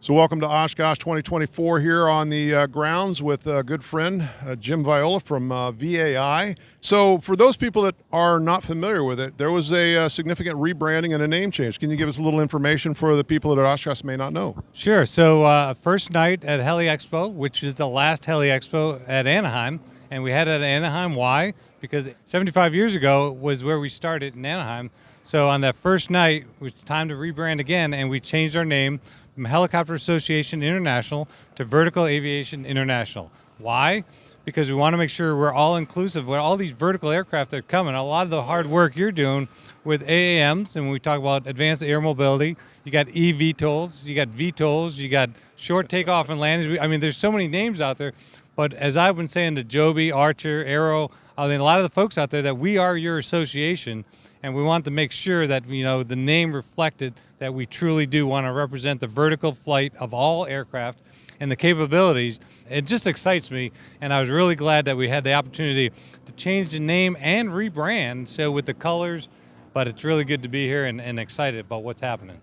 So welcome to Oshkosh 2024 here on the grounds with a good friend, Jim Viola from VAI. So for those people that are not familiar with it, there was a significant rebranding and a name change. Can you give us a little information for the people that at Oshkosh may not know? Sure. So first night at Heli-Expo, which is the last Heli-Expo at Anaheim, and we had it at Anaheim. Why? Because 75 years ago was where we started in Anaheim. So on that first night, it was time to rebrand again, and we changed our name from Helicopter Association International to Vertical Aviation International. Why? Because we want to make sure we're all inclusive with all these vertical aircraft that are coming. A lot of the hard work you're doing with AAMs, and when we talk about advanced air mobility, you got eVTOLs, you got VTOLs, you got short takeoff and landings. I mean, there's so many names out there. But as I've been saying to Jobys, Archer, Aero, I mean, a lot of the folks out there that we are your association, and we want to make sure that, you know, the name reflected that we truly do want to represent the vertical flight of all aircraft and the capabilities. It just excites me, and I was really glad that we had the opportunity to change the name and rebrand, so with the colors, but it's really good to be here and excited about what's happening.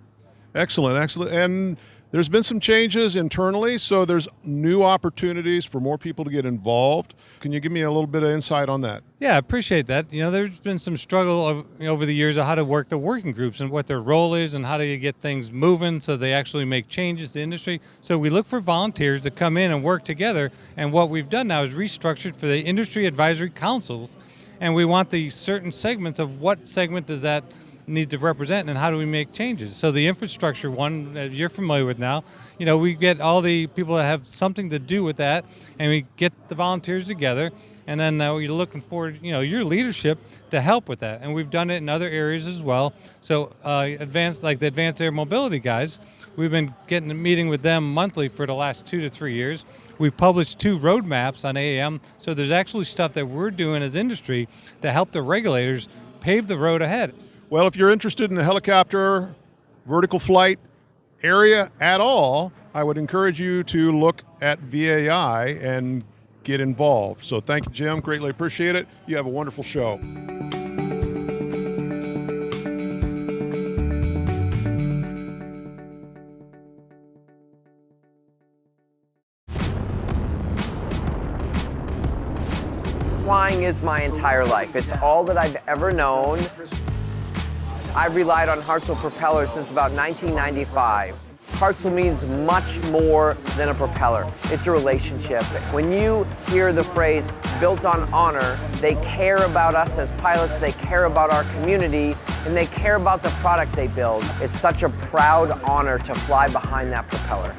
Excellent, excellent. And there's been some changes internally, so there's new opportunities for more people to get involved. Can you give me a little bit of insight on that? Yeah, I appreciate that. You know, there's been some struggle over the years of how to work the working groups and what their role is and how do you get things moving so they actually make changes to the industry. So we look for volunteers to come in and work together, and what we've done now is restructured for the industry advisory councils, and we want the certain segments of what segment does that need to represent and how do we make changes. So the infrastructure one that you're familiar with now, you know, we get all the people that have something to do with that, and we get the volunteers together, and then we're looking for, you know, your leadership to help with that. And we've done it in other areas as well. So advanced, like the advanced air mobility guys, we've been getting a meeting with them monthly for the last 2 to 3 years. We've published 2 roadmaps on AAM, so there's actually stuff that we're doing as industry to help the regulators pave the road ahead. Well, if you're interested in the helicopter, vertical flight area at all, I would encourage you to look at VAI and get involved. So thank you, Jim. Greatly appreciate it. You have a wonderful show. Flying is my entire life. It's all that I've ever known. I've relied on Hartzell propellers since about 1995. Hartzell means much more than a propeller. It's a relationship. When you hear the phrase built on honor, they care about us as pilots, they care about our community, and they care about the product they build. It's such a proud honor to fly behind that propeller.